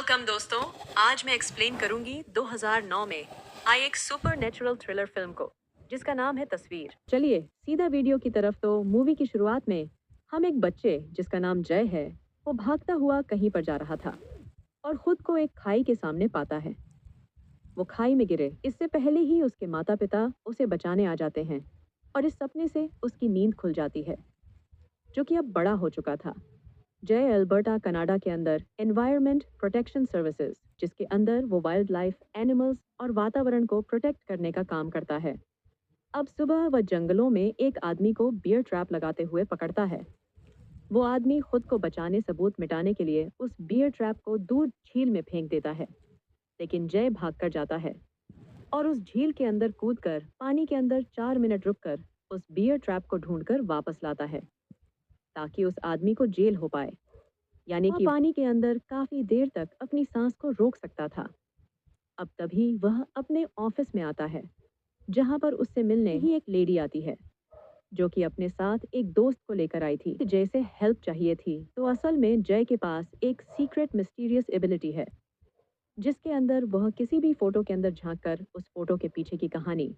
Welcome दोस्तों। आज मैं एक्सप्लेन करूंगी 2009 में आई एक सुपर नेचुरल थ्रिलर फिल्म को जिसका नाम है तस्वीर। चलिए सीधा वीडियो की तरफ। तो मूवी की शुरुआत में हम एक बच्चे जिसका नाम जय है, वो भागता हुआ कहीं पर जा रहा था और खुद को एक खाई के सामने पाता है। वो खाई में गिरे इससे पहले ही उसके माता पिता उसे बचाने आ जाते हैं और इस सपने से उसकी नींद खुल जाती है, जो कि अब बड़ा हो चुका था। जय अल्बर्टा कनाडा के अंदर एनवायरनमेंट प्रोटेक्शन सर्विसेज, जिसके अंदर वो वाइल्ड लाइफ, एनिमल्स और वातावरण को प्रोटेक्ट करने का काम करता है। अब सुबह वह जंगलों में एक आदमी को बियर ट्रैप लगाते हुए पकड़ता है। वो आदमी खुद को बचाने सबूत मिटाने के लिए उस बियर ट्रैप को दूर झील में फेंक देता है, लेकिन जय भागकर जाता है और उस झील के अंदर कूदकर पानी के अंदर 4 मिनट रुककर उस बियर ट्रैप को ढूंढकर वापस लाता है, ताकि उस आदमी को जेल हो पाए, यानी कि पानी के अंदर काफी देर तक अपनी सांस को रोक सकता था। अब तभी वह अपने ऑफिस में आता है, जहां पर उससे मिलने ही एक लेडी आती है, जो कि अपने साथ एक दोस्त को लेकर आई थी। जय से हेल्प चाहिए थी। तो असल में जय के पास एक सीक्रेट मिस्टीरियस एबिलिटी है, जिसके अंदर वह किसी भी फोटो के अंदर झांककर उस फोटो के पीछे की कहानी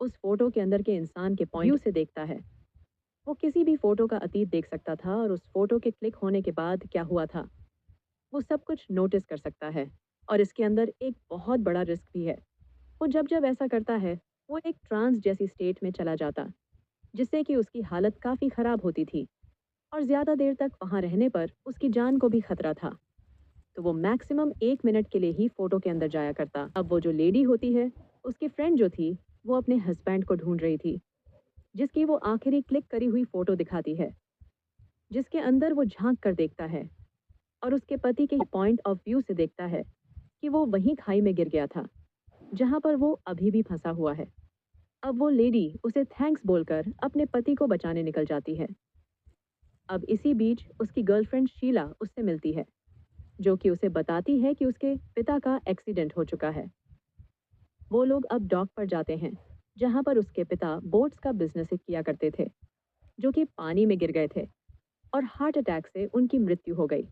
उस फोटो के अंदर के इंसान के पॉइंट से देखता है। वो किसी भी फोटो का अतीत देख सकता था और उस फोटो के क्लिक होने के बाद क्या हुआ था, वो सब कुछ नोटिस कर सकता है। और इसके अंदर एक बहुत बड़ा रिस्क भी है। वो जब जब ऐसा करता है, वो एक ट्रांस जैसी स्टेट में चला जाता, जिससे कि उसकी हालत काफ़ी ख़राब होती थी और ज़्यादा देर तक वहाँ रहने पर उसकी जान को भी खतरा था। तो वो मैक्सिमम 1 मिनट के लिए ही फ़ोटो के अंदर जाया करता। अब वो जो लेडी होती है, उसकी फ्रेंड जो थी, वो अपने हस्बैंड को ढूंढ रही थी, जिसकी वो आखिरी क्लिक करी हुई फ़ोटो दिखाती है, जिसके अंदर वो झांक कर देखता है और उसके पति के पॉइंट ऑफ व्यू से देखता है कि वो वहीं खाई में गिर गया था, जहां पर वो अभी भी फंसा हुआ है। अब वो लेडी उसे थैंक्स बोलकर अपने पति को बचाने निकल जाती है। अब इसी बीच उसकी गर्लफ्रेंड शीला उससे मिलती है, जो कि उसे बताती है कि उसके पिता का एक्सीडेंट हो चुका है। वो लोग अब डॉक पर जाते हैं, जहां पर उसके पिता बोट्स का बिजनेस किया करते थे, जो कि पानी में गिर गए थे और हार्ट अटैक से उनकी मृत्यु हो गई।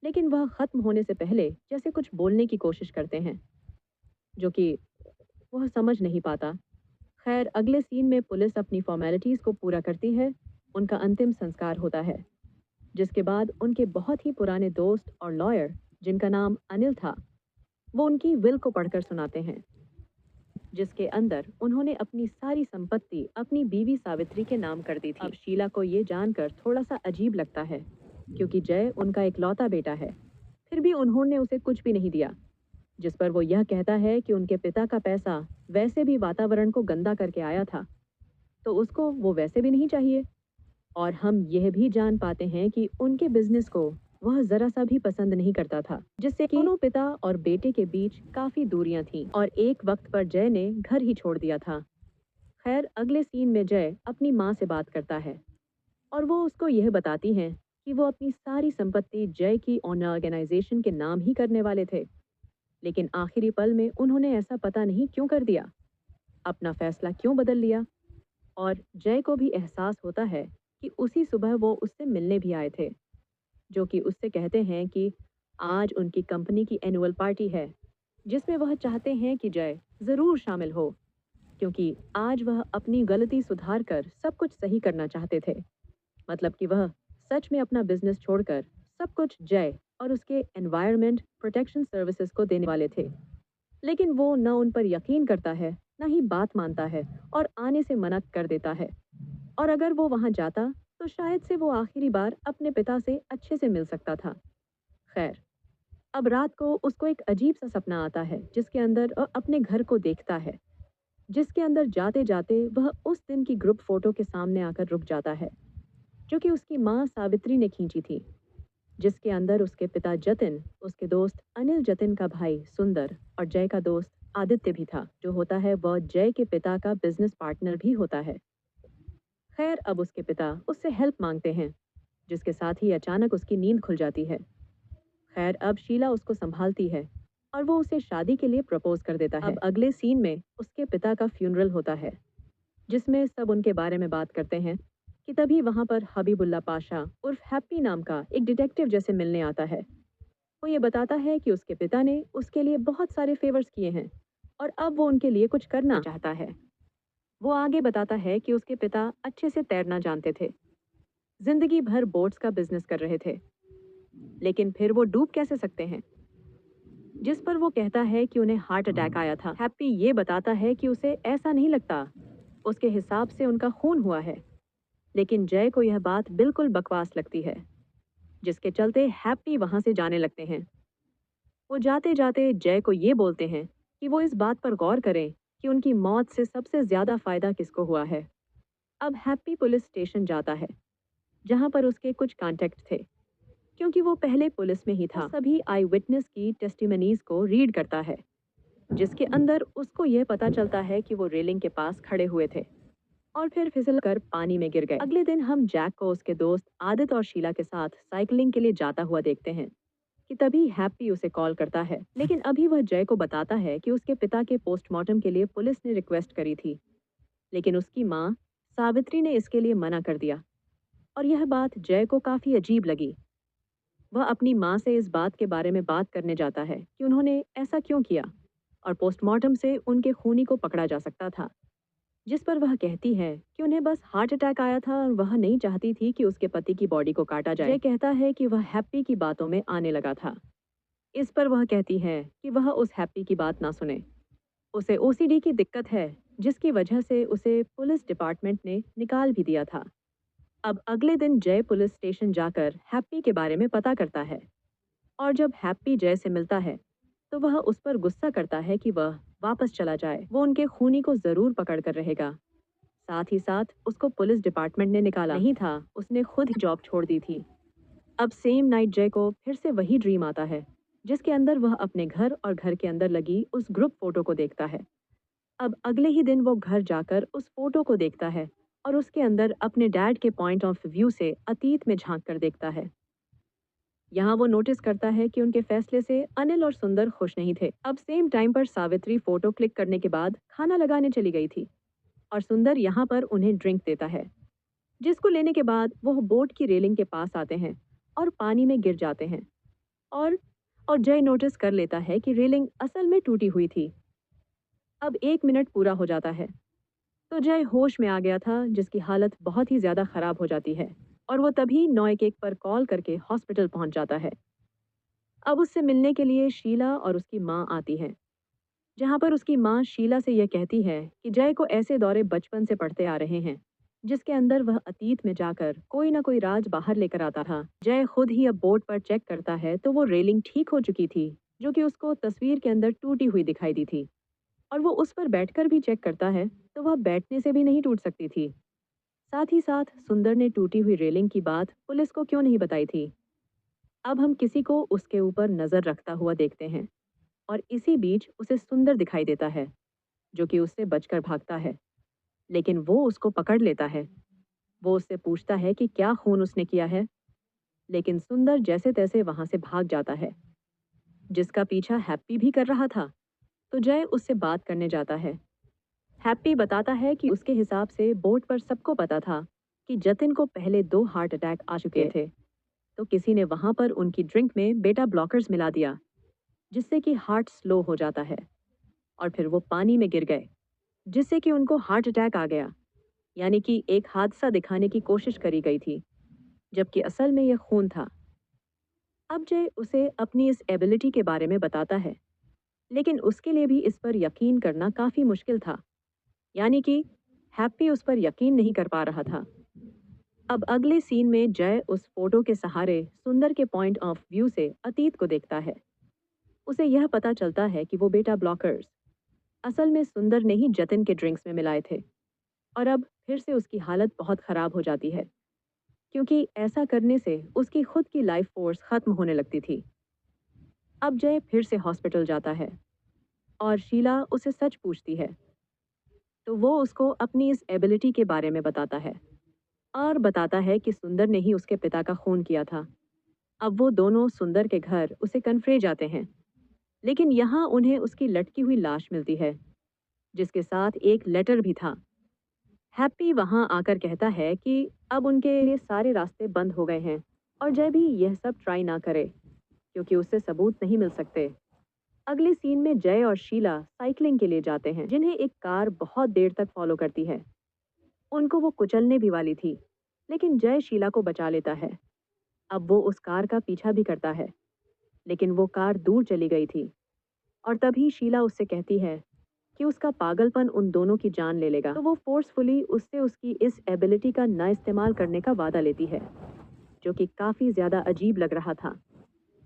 लेकिन वह खत्म होने से पहले जैसे कुछ बोलने की कोशिश करते हैं, जो कि वह समझ नहीं पाता। खैर, अगले सीन में पुलिस अपनी फॉर्मेलिटीज को पूरा करती है। उनका अंतिम संस्कार होता है, जिसके बाद उनके बहुत ही पुराने दोस्त और लॉयर, जिनका नाम अनिल था, वो उनकी विल को पढ़कर सुनाते हैं, जिसके अंदर उन्होंने अपनी सारी संपत्ति अपनी बीवी सावित्री के नाम कर दी थी। अब शीला को ये जानकर थोड़ा सा अजीब लगता है, क्योंकि जय उनका इकलौता बेटा है, फिर भी उन्होंने उसे कुछ भी नहीं दिया। जिस पर वो यह कहता है कि उनके पिता का पैसा वैसे भी वातावरण को गंदा करके आया था, तो उसको वो वैसे भी नहीं चाहिए। और हम यह भी जान पाते हैं कि उनके बिजनेस को वह जरा सा भी पसंद नहीं करता था, जिससे कि दोनों पिता और बेटे के बीच काफी दूरियां थीं और एक वक्त पर जय ने घर ही छोड़ दिया था। खैर, अगले सीन में जय अपनी माँ से बात करता है और वो उसको यह बताती हैं कि वो अपनी सारी संपत्ति जय की ऑर्गेनाइजेशन के नाम ही करने वाले थे, लेकिन आखिरी पल में उन्होंने ऐसा पता नहीं क्यों कर दिया, अपना फैसला क्यों बदल लिया। और जय को भी एहसास होता है कि उसी सुबह वो उससे मिलने भी आए थे, जो कि उससे कहते हैं कि आज उनकी कंपनी की एनुअल पार्टी है, जिसमें वह चाहते हैं कि जय ज़रूर शामिल हो, क्योंकि आज वह अपनी गलती सुधार कर सब कुछ सही करना चाहते थे। मतलब कि वह सच में अपना बिजनेस छोड़कर सब कुछ जय और उसके एनवायरनमेंट प्रोटेक्शन सर्विसेज को देने वाले थे। लेकिन वो न उन पर यकीन करता है, न ही बात मानता है और आने से मना कर देता है। और अगर वो वहां जाता, तो शायद से वो आखिरी बार अपने पिता से अच्छे से मिल सकता था। खैर, अब रात को उसको एक अजीब सा सपना आता है, जिसके अंदर अपने घर को देखता है, जिसके अंदर जाते जाते वह उस दिन की ग्रुप फोटो के सामने आकर रुक जाता है, जो कि उसकी माँ सावित्री ने खींची थी, जिसके अंदर उसके पिता जतिन, उसके दोस्त अनिल जतिन का भाई सुंदर और जय का दोस्त आदित्य भी था, जो होता है वह जय के पिता का बिजनेस पार्टनर भी होता है। खैर, अब उसके पिता उससे हेल्प मांगते हैं, जिसके साथ ही अचानक उसकी नींद खुल जाती है। खैर, अब शीला उसको संभालती है और वो उसे शादी के लिए प्रपोज कर देता है। अब अगले सीन में उसके पिता का फ्यूनरल होता है, जिसमें सब उनके बारे में बात करते हैं कि तभी वहां पर हबीबुल्ला पाशा उर्फ हैप्पी नाम का एक डिटेक्टिव जैसे मिलने आता है वो ये बताता है कि उसके पिता ने उसके लिए बहुत सारे फेवर्स किए हैं और अब वो उनके लिए कुछ करना चाहता है। वो आगे बताता है कि उसके पिता अच्छे से तैरना जानते थे, जिंदगी भर बोट्स का बिजनेस कर रहे थे, लेकिन फिर वो डूब कैसे सकते हैं? जिस पर वो कहता है कि उन्हें हार्ट अटैक आया था। हैप्पी ये बताता है कि उसे ऐसा नहीं लगता, उसके हिसाब से उनका खून हुआ है। लेकिन जय को यह बात बिल्कुल बकवास लगती है, जिसके चलते हैप्पी वहां से जाने लगते हैं। वो जाते जाते जय को ये बोलते हैं कि वो इस बात पर गौर करें कि उनकी मौत से सबसे ज्यादा फायदा किसको हुआ है। अब हैप्पी पुलिस स्टेशन जाता है, जहां पर उसके कुछ कॉन्टेक्ट थे, क्योंकि वो पहले पुलिस में ही था। वो सभी आई विटनेस की टेस्टिमनीज को रीड करता है, जिसके अंदर उसको यह पता चलता है कि वो रेलिंग के पास खड़े हुए थे और फिर फिसल कर पानी में गिर गए। अगले दिन हम जैक को उसके दोस्त आदित और शीला के साथ साइकिलिंग के लिए जाता हुआ देखते हैं कि तभी हैप्पी उसे कॉल करता है। लेकिन अभी वह जय को बताता है कि उसके पिता के पोस्टमार्टम के लिए पुलिस ने रिक्वेस्ट करी थी, लेकिन उसकी माँ सावित्री ने इसके लिए मना कर दिया। और यह बात जय को काफी अजीब लगी। वह अपनी माँ से इस बात के बारे में बात करने जाता है कि उन्होंने ऐसा क्यों किया और पोस्टमार्टम से उनके खूनी को पकड़ा जा सकता था। जिस पर वह कहती है कि उन्हें बस हार्ट अटैक आया था और वह नहीं चाहती थी कि उसके पति की बॉडी को काटा जाए। जय कहता है कि वह हैप्पी की बातों में आने लगा था। इस पर वह कहती है कि वह उस हैप्पी की बात ना सुने। उसे ओसीडी की दिक्कत है, जिसकी वजह से उसे पुलिस डिपार्टमेंट ने निकाल भी दिया था। अब अगले दिन जय पुलिस स्टेशन जाकर हैप्पी के बारे में पता करता है और जब हैप्पी जय से मिलता है तो वह उस पर गुस्सा करता है कि वह वापस चला जाए। वो उनके खूनी को जरूर पकड़ कर रहेगा। साथ ही साथ उसको पुलिस डिपार्टमेंट ने निकाला नहीं था, उसने खुद ही जॉब छोड़ दी थी। अब सेम नाइट जय को फिर से वही ड्रीम आता है, जिसके अंदर वह अपने घर और घर के अंदर लगी उस ग्रुप फोटो को देखता है। अब अगले ही दिन वो घर जाकर उस फोटो को देखता है और उसके अंदर अपने डैड के पॉइंट ऑफ व्यू से अतीत में झांक कर देखता है। यहाँ वो नोटिस करता है कि उनके फैसले से अनिल और सुंदर खुश नहीं थे। अब सेम टाइम पर सावित्री फोटो क्लिक करने के बाद खाना लगाने चली गई थी और सुंदर यहाँ पर उन्हें ड्रिंक देता है, जिसको लेने के बाद वो बोट की रेलिंग के पास आते हैं और पानी में गिर जाते हैं। और और जय नोटिस कर लेता है कि रेलिंग असल में टूटी हुई थी। अब 1 मिनट पूरा हो जाता है तो जय होश में आ गया था, जिसकी हालत बहुत ही ज्यादा खराब हो जाती है और वो तभी 911 पर कॉल करके हॉस्पिटल पहुंच जाता है। अब उससे मिलने के लिए शीला और उसकी माँ आती हैं, जहाँ पर उसकी माँ शीला से यह कहती है कि जय को ऐसे दौरे बचपन से पढ़ते आ रहे हैं, जिसके अंदर वह अतीत में जाकर कोई ना कोई राज बाहर लेकर आता था। जय खुद ही अब बोर्ड पर चेक करता है तो वो रेलिंग ठीक हो चुकी थी, जो कि उसको तस्वीर के अंदर टूटी हुई दिखाई दी थी। और वो उस पर बैठकर भी चेक करता है तो वह बैठने से भी नहीं टूट सकती थी। साथ ही साथ सुंदर ने टूटी हुई रेलिंग की बात पुलिस को क्यों नहीं बताई थी। अब हम किसी को उसके ऊपर नजर रखता हुआ देखते हैं और इसी बीच उसे सुंदर दिखाई देता है, जो कि उससे बचकर भागता है, लेकिन वो उसको पकड़ लेता है। वो उससे पूछता है कि क्या खून उसने किया है, लेकिन सुंदर जैसे तैसे वहां से भाग जाता है, जिसका पीछा हैप्पी भी कर रहा था। तो जय उससे बात करने जाता है। हैप्पी बताता है कि उसके हिसाब से बोट पर सबको पता था कि जतिन को पहले 2 हार्ट अटैक आ चुके थे, तो किसी ने वहां पर उनकी ड्रिंक में बेटा ब्लॉकर्स मिला दिया, जिससे कि हार्ट स्लो हो जाता है और फिर वो पानी में गिर गए, जिससे कि उनको हार्ट अटैक आ गया। यानी कि एक हादसा दिखाने की कोशिश करी गई थी, जबकि असल में यह खून था। अब जय उसे अपनी इस एबिलिटी के बारे में बताता है, लेकिन उसके लिए भी इस पर यकीन करना काफी मुश्किल था। यानी कि हैप्पी उस पर यकीन नहीं कर पा रहा था। अब अगले सीन में जय उस फोटो के सहारे सुंदर के पॉइंट ऑफ व्यू से अतीत को देखता है। उसे यह पता चलता है कि वो बेटा ब्लॉकर्स असल में सुंदर ने ही जतिन के ड्रिंक्स में मिलाए थे। और अब फिर से उसकी हालत बहुत खराब हो जाती है, क्योंकि ऐसा करने से उसकी खुद की लाइफ फोर्स खत्म होने लगती थी। अब जय फिर से हॉस्पिटल जाता है और शीला उसे सच पूछती है, तो वो उसको अपनी इस एबिलिटी के बारे में बताता है और बताता है कि सुंदर ने ही उसके पिता का खून किया था। अब वो दोनों सुंदर के घर उसे कन्फ्रे जाते हैं, लेकिन यहाँ उन्हें उसकी लटकी हुई लाश मिलती है, जिसके साथ एक लेटर भी था। हैप्पी वहां आकर कहता है कि अब उनके लिए सारे रास्ते बंद हो गए हैं और जय भी यह सब ट्राई ना करे। क्योंकि उससे सबूत नहीं मिल सकते। अगले सीन में जय और शीला साइकिलिंग के लिए जाते हैं, जिन्हें एक कार बहुत देर तक फॉलो करती है। उनको वो कुचलने भी वाली थी, लेकिन जय शीला को बचा लेता है। अब वो उस कार का पीछा भी करता है, लेकिन वो कार दूर चली गई थी। और तभी शीला उससे कहती है कि उसका पागलपन उन दोनों की जान ले लेगा। तो वो फोर्सफुली उससे उसकी इस एबिलिटी का ना इस्तेमाल करने का वादा लेती है, जो कि काफी ज्यादा अजीब लग रहा था।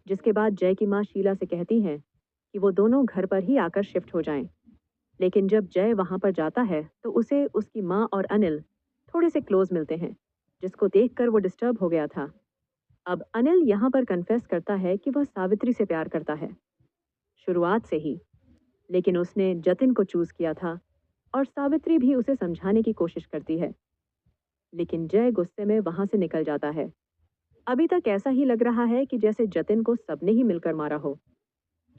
जिसके बाद जय की माँ शीला से कहती हैं कि वो दोनों घर पर ही आकर शिफ्ट हो जाएं। लेकिन जब जय वहां पर जाता है तो उसे उसकी माँ और अनिल थोड़े से क्लोज मिलते हैं, जिसको देखकर वो डिस्टर्ब हो गया था। अब अनिल यहाँ पर कन्फेस करता है कि वह सावित्री से प्यार करता है, शुरुआत से ही। लेकिन उसने जतिन को चूज किया था, और सावित्री भी उसे समझाने की कोशिश करती है। लेकिन जय गुस्से में वहां से निकल जाता है। अभी तक ऐसा ही लग रहा है कि जैसे जतिन को सबने ही मिलकर मारा हो,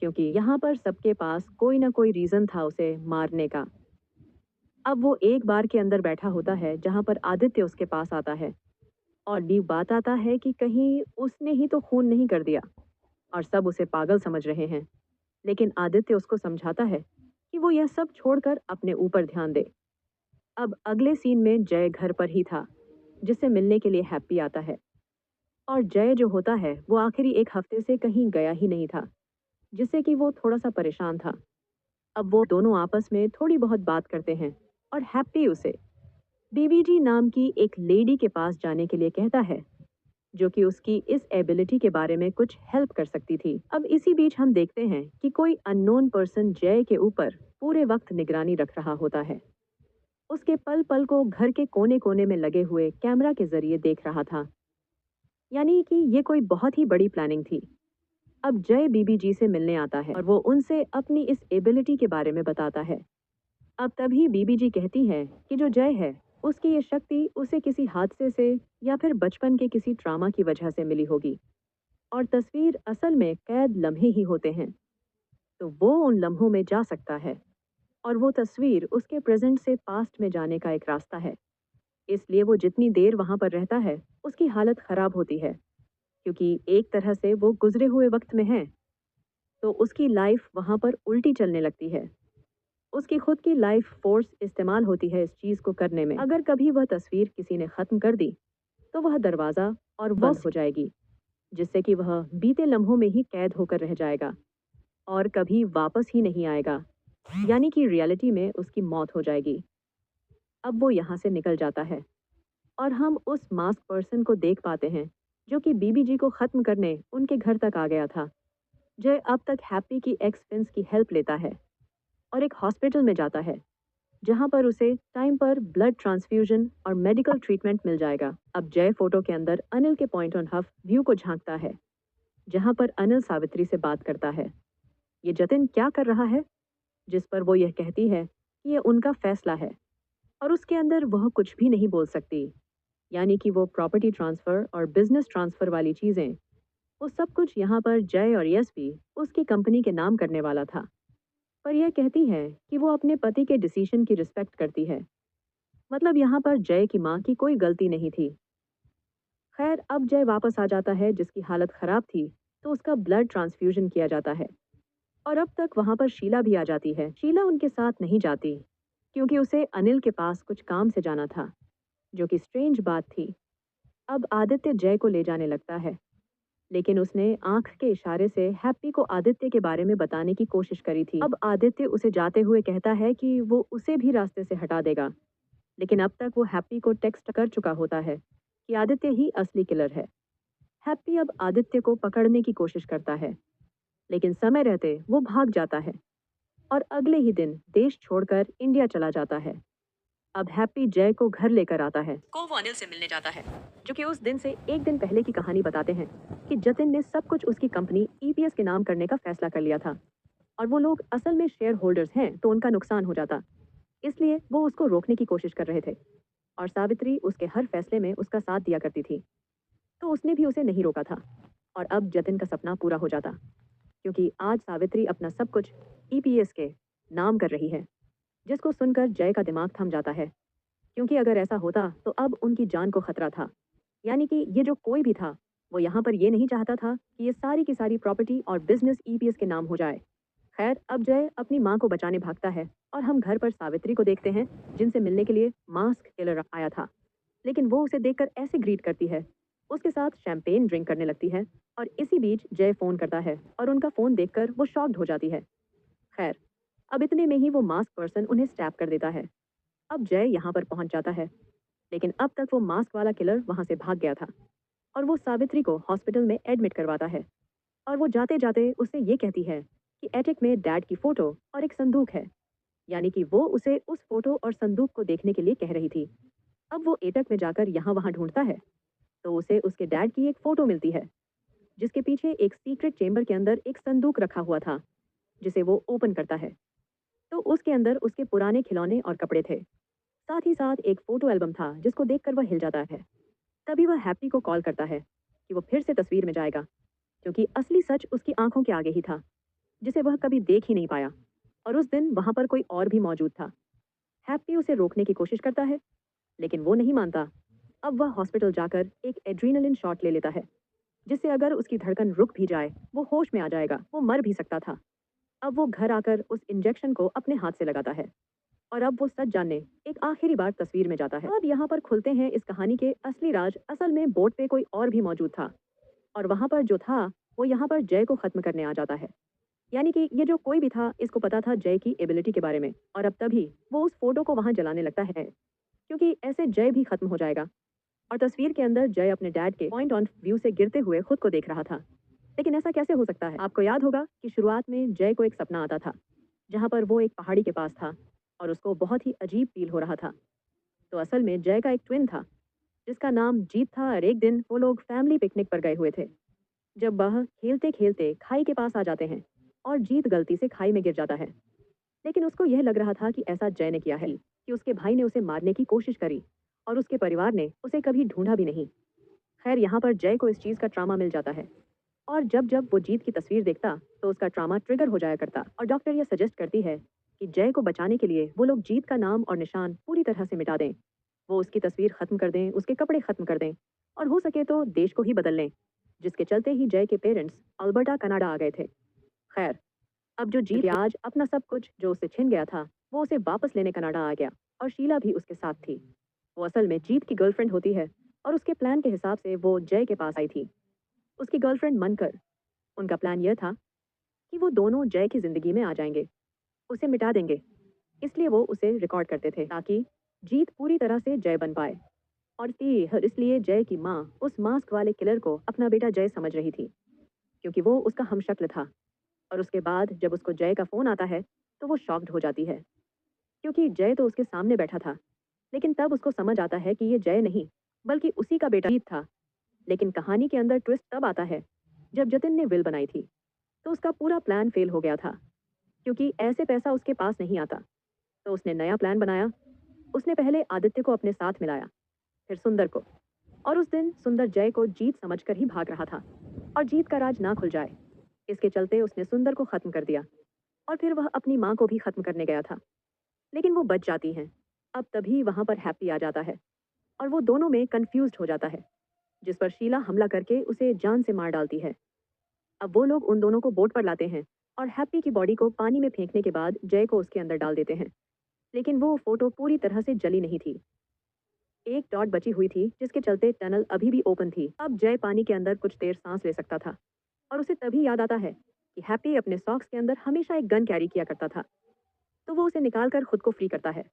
क्योंकि यहाँ पर सबके पास कोई ना कोई रीजन था उसे मारने का। अब वो एक बार के अंदर बैठा होता है जहाँ पर आदित्य उसके पास आता है, और भी बात आता है कि कहीं उसने ही तो खून नहीं कर दिया, और सब उसे पागल समझ रहे हैं। लेकिन आदित्य उसको समझाता है कि वो यह सब छोड़कर अपने ऊपर ध्यान दे। अब अगले सीन में जय घर पर ही था, जिससे मिलने के लिए हैप्पी आता है। और जय जो होता है वो आखिरी एक हफ्ते से कहीं गया ही नहीं था, जिससे कि वो थोड़ा सा परेशान था। अब वो दोनों आपस में थोड़ी बहुत बात करते हैं, और हैप्पी उसे बीबीजी नाम की एक लेडी के पास जाने के लिए कहता है, जो कि उसकी इस एबिलिटी के बारे में कुछ हेल्प कर सकती थी। अब इसी बीच हम देखते हैं कि कोई अननोन पर्सन जय के ऊपर पूरे वक्त निगरानी रख रहा होता है। उसके पल पल को घर के कोने कोने में लगे हुए कैमरा के जरिए देख रहा था। यानी कि ये कोई बहुत ही बड़ी प्लानिंग थी। अब जय बीबीजी से मिलने आता है, और वो उनसे अपनी इस एबिलिटी के बारे में बताता है। अब तभी बीबीजी कहती है कि जो जय है, उसकी ये शक्ति उसे किसी हादसे से या फिर बचपन के किसी ट्रामा की वजह से मिली होगी। और तस्वीर असल में कैद लम्हे ही होते हैं, तो वो उन लम्हों में जा सकता है। और वो तस्वीर उसके प्रेजेंट से पास्ट में जाने का एक रास्ता है। इसलिए वो जितनी देर वहां पर रहता है, उसकी हालत खराब होती है, क्योंकि एक तरह से वो गुजरे हुए वक्त में है, तो उसकी लाइफ वहां पर उल्टी चलने लगती है। उसकी खुद की लाइफ फोर्स इस्तेमाल होती है इस चीज को करने में। अगर कभी वह तस्वीर किसी ने खत्म कर दी, तो वह दरवाजा और बंद हो जाएगी, जिससे कि वह बीते लम्हों में ही कैद होकर रह जाएगा, और कभी वापस ही नहीं आएगा। यानी कि रियलिटी में उसकी मौत हो जाएगी। अब वो यहाँ से निकल जाता है, और हम उस मास्क पर्सन को देख पाते हैं, जो कि बीबीजी को खत्म करने उनके घर तक आ गया था। जय अब तक हैप्पी की एक्स फ्रेंड्स की हेल्प लेता है, और एक हॉस्पिटल में जाता है, जहां पर उसे टाइम पर ब्लड ट्रांसफ्यूजन और मेडिकल ट्रीटमेंट मिल जाएगा। अब जय फोटो के अंदर अनिल के पॉइंट ऑन हफ व्यू को झांकता है, जहां पर अनिल सावित्री से बात करता है। ये जतिन क्या कर रहा है? जिस पर वो यह कहती है कि ये उनका फैसला है, और उसके अंदर वह कुछ भी नहीं बोल सकती। यानी कि वो प्रॉपर्टी ट्रांसफर और बिजनेस ट्रांसफर वाली चीजें, वो सब कुछ यहाँ पर जय और यश भी उसकी कंपनी के नाम करने वाला था। पर यह कहती है कि वो अपने पति के डिसीजन की रिस्पेक्ट करती है। मतलब यहाँ पर जय की माँ की कोई गलती नहीं थी। खैर, अब जय वापस आ जाता है, जिसकी हालत खराब थी, तो उसका ब्लड ट्रांसफ्यूजन किया जाता है। और अब तक वहां पर शीला भी आ जाती है। शीला उनके साथ नहीं जाती, क्योंकि उसे अनिल के पास कुछ काम से जाना था, जो कि स्ट्रेंज बात थी। अब आदित्य जय को ले जाने लगता है, लेकिन उसने आंख के इशारे से हैप्पी को आदित्य के बारे में बताने की कोशिश करी थी। अब आदित्य उसे जाते हुए कहता है कि वो उसे भी रास्ते से हटा देगा, लेकिन अब तक वो हैप्पी को टेक्स्ट कर चुका होता है कि आदित्य ही असली किलर है। हैप्पी अब आदित्य को पकड़ने की कोशिश करता है, लेकिन समय रहते वो भाग जाता है, और अगले ही दिन देश छोड़कर इंडिया चला जाता है। अब हैप्पी जय को घर लेकर आता है, को वो अनिल से मिलने जाता है, जो कि उस दिन से एक दिन पहले की कहानी बताते हैं कि जतिन ने सब कुछ उसकी कंपनी ईपीएस के नाम करने का फैसला कर लिया था, और वो लोग असल में शेयर होल्डर्स हैं, तो उनका नुकसान हो जाता। इसलिए वो उसको रोकने की कोशिश कर रहे थे, और सावित्री उसके हर फैसले में उसका साथ दिया करती थी, तो उसने भी उसे नहीं रोका था। और अब जतिन का सपना पूरा हो जाता, क्योंकि आज सावित्री अपना सब कुछ ईपीएस के नाम कर रही है, जिसको सुनकर जय का दिमाग थम जाता है, क्योंकि अगर ऐसा होता तो अब उनकी जान को खतरा था। यानी कि ये जो कोई भी था, वो यहाँ पर ये नहीं चाहता था कि ये सारी की सारी प्रॉपर्टी और बिजनेस ईपीएस के नाम हो जाए। खैर, अब जय अपनी माँ को बचाने भागता है और हम घर पर सावित्री को देखते हैं, जिनसे मिलने के लिए मास्क किलर आया था। लेकिन वो उसे देखकर ऐसे ग्रीट करती है, उसके साथ शैंपेन ड्रिंक करने लगती है। और इसी बीच जय फोन करता है और उनका फोन देखकर वो शॉक्ड हो जाती है। खैर, अब इतने में ही वो मास्क पर्सन उन्हें स्टैप कर देता है। अब जय यहाँ पर पहुंच जाता है, लेकिन अब तक वो मास्क वाला किलर वहां से भाग गया था और वो सावित्री को हॉस्पिटल में एडमिट करवाता है। और वो जाते जाते उससे ये कहती है कि एटिक में डैड की फोटो और एक संदूक है, यानी कि वो उसे उस फोटो और संदूक को देखने के लिए कह रही थी। अब वो एटक में जाकर यहाँ वहाँ ढूंढता है, तो उसे उसके डैड की एक फोटो मिलती है, जिसके पीछे एक सीक्रेट चेंबर के अंदर एक संदूक रखा हुआ था, जिसे वो ओपन करता है। तो उसके अंदर उसके पुराने खिलौने और कपड़े थे। साथ ही साथ एक फोटो एल्बम था, जिसको देखकर वह हिल जाता है। तभी वह हैप्पी को कॉल करता है कि वो फिर से तस्वीर में जाएगा, क्योंकि असली सच उसकी आंखों के आगे ही था, जिसे वह कभी देख ही नहीं पाया। और उस दिन वहां पर कोई और भी मौजूद था। हैप्पी उसे रोकने की कोशिश करता है, लेकिन वो नहीं मानता। अब वह हॉस्पिटल जाकर एक एड्रीनलिन शॉट ले लेता है, जिससे अगर उसकी धड़कन रुक भी जाए, वो होश में आ जाएगा, वो मर भी सकता था। अब वो घर आकर उस इंजेक्शन को अपने हाथ से लगाता है और अब वो सच जानने एक आखिरी बार तस्वीर में जाता है। अब यहाँ पर खुलते हैं इस कहानी के असली राज। असल में बोट पे कोई और भी मौजूद था, और वहां पर जो था वो यहाँ पर जय को खत्म करने आ जाता है। यानी कि ये जो कोई भी था, इसको पता था जय की एबिलिटी के बारे में, और अब तभी वो उस फोटो को वहां जलाने लगता है, क्योंकि ऐसे जय भी खत्म हो जाएगा। और तस्वीर के अंदर जय अपने डैड के पॉइंट ऑन व्यू से गिरते हुए खुद को देख रहा था। लेकिन ऐसा कैसे हो सकता है? आपको याद होगा कि शुरुआत में जय को एक सपना आता था, जहां पर वो एक पहाड़ी के पास था और उसको बहुत ही अजीब फील हो रहा था। तो असल में जय का एक ट्विन था, जिसका नाम जीत था, और एक दिन वो लोग फैमिली पिकनिक पर गए हुए थे, जब वह खेलते खेलते खाई के पास आ जाते हैं और जीत गलती से खाई में गिर जाता है। लेकिन उसको यह लग रहा था कि ऐसा जय ने किया है, कि उसके भाई ने उसे मारने की कोशिश करी और उसके परिवार ने उसे कभी ढूंढा भी नहीं। खैर, यहाँ पर जय को इस चीज़ का ट्रामा मिल जाता है, और जब जब वो जीत की तस्वीर देखता, तो उसका ट्रामा ट्रिगर हो जाया करता। और डॉक्टर ये सजेस्ट करती है कि जय को बचाने के लिए वो लोग जीत का नाम और निशान पूरी तरह से मिटा दें। वो उसकी तस्वीर खत्म कर दें, उसके कपड़े खत्म कर दें, और हो सके तो देश को ही बदल लें। जिसके चलते ही जय के पेरेंट्स अल्बर्टा कनाडा आ गए थे। खैर, अब जो जीत आज अपना सब कुछ जो उसे छिन गया था, वो उसे वापस लेने कनाडा आ गया, और शीला भी उसके साथ थी। वो असल में जीत की गर्लफ्रेंड होती है, और उसके प्लान के हिसाब से वो जय के पास आई थी, उसकी गर्लफ्रेंड बनकर। उनका प्लान यह था कि वो दोनों जय की जिंदगी में आ जाएंगे, उसे मिटा देंगे। इसलिए वो उसे रिकॉर्ड करते थे, ताकि जीत पूरी तरह से जय बन पाए। और इसलिए जय की माँ उस मास्क वाले किलर को अपना बेटा जय समझ रही थी, क्योंकि वो उसका हमशक्ल था। और उसके बाद जब उसको जय का फोन आता है, तो वो शॉक्ड हो जाती है, क्योंकि जय तो उसके सामने बैठा था। लेकिन तब उसको समझ आता है कि ये जय नहीं, बल्कि उसी का बेटा जीत था। लेकिन कहानी के अंदर ट्विस्ट तब आता है, जब जतिन ने विल बनाई थी, तो उसका पूरा प्लान फेल हो गया था, क्योंकि ऐसे पैसा उसके पास नहीं आता। तो उसने नया प्लान बनाया। उसने पहले आदित्य को अपने साथ मिलाया, फिर सुंदर को। और उस दिन सुंदर जय को जीत समझकर ही भाग रहा था, और जीत का राज ना खुल जाए, इसके चलते उसने सुंदर को खत्म कर दिया। और फिर वह अपनी माँ को भी खत्म करने गया था, लेकिन वो बच जाती हैं। अब तभी वहां पर हैप्पी आ जाता है, और वो दोनों में कंफ्यूज्ड हो जाता है, जिस पर शीला हमला करके उसे जान से मार डालती है। अब वो लोग उन दोनों को बोट पर लाते हैं, और हैप्पी की बॉडी को पानी में फेंकने के बाद जय को उसके अंदर डाल देते हैं। लेकिन वो फोटो पूरी तरह से जली नहीं थी, एक डॉट बची हुई थी, जिसके चलते टनल अभी भी ओपन थी। अब जय पानी के अंदर कुछ देर सांस ले सकता था, और उसे तभी याद आता है कि हैप्पी अपने सॉक्स के अंदर हमेशा एक गन कैरी किया करता था। तो वो उसे निकालकर खुद को फ्री करता है,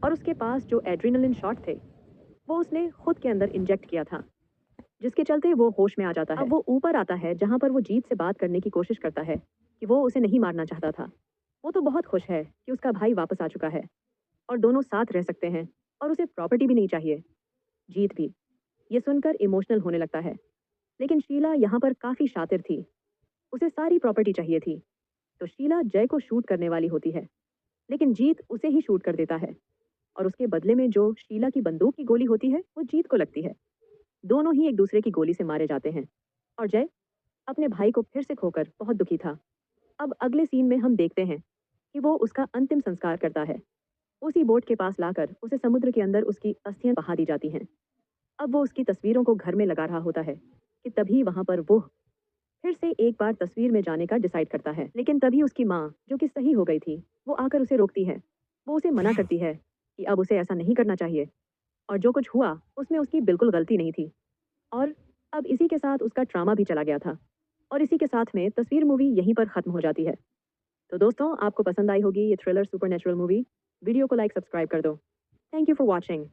और उसके पास जो एड्रेनलिन शॉट थे, वो उसने खुद के अंदर इंजेक्ट किया था, जिसके चलते वो होश में आ जाता है। अब वो ऊपर आता है, जहां पर वो जीत से बात करने की कोशिश करता है कि वो उसे नहीं मारना चाहता था। वो तो बहुत खुश है कि उसका भाई वापस आ चुका है, और दोनों साथ रह सकते हैं, और उसे प्रॉपर्टी भी नहीं चाहिए। जीत भी ये सुनकर इमोशनल होने लगता है। लेकिन शीला यहाँ पर काफी शातिर थी, उसे सारी प्रॉपर्टी चाहिए थी। तो शीला जय को शूट करने वाली होती है, लेकिन जीत उसे ही शूट कर देता है, और उसके बदले में जो शीला की बंदूक की गोली होती है, वो जीत को लगती है। दोनों ही एक दूसरे की गोली से मारे जाते हैं, और जय अपने भाई को फिर से खोकर बहुत दुखी था। अब अगले सीन में हम देखते हैं कि वो उसका अंतिम संस्कार करता है। उसी बोट के पास लाकर उसे समुद्र के अंदर उसकी अस्थियां बहा दी जाती हैं। अब वो उसकी तस्वीरों को घर में लगा रहा होता है, कि तभी वहाँ पर वो फिर से एक बार तस्वीर में जाने का डिसाइड करता है। लेकिन तभी उसकी माँ, जो कि सही हो गई थी, वो आकर उसे रोकती है। वो उसे मना करती है कि अब उसे ऐसा नहीं करना चाहिए और जो कुछ हुआ, उसमें उसकी बिल्कुल गलती नहीं थी। और अब इसी के साथ उसका ट्रॉमा भी चला गया था। और इसी के साथ में तस्वीर मूवी यहीं पर खत्म हो जाती है। तो दोस्तों, आपको पसंद आई होगी ये थ्रिलर सुपरनैचुरल मूवी। वीडियो को लाइक, सब्सक्राइब कर दो। Thank you for watching.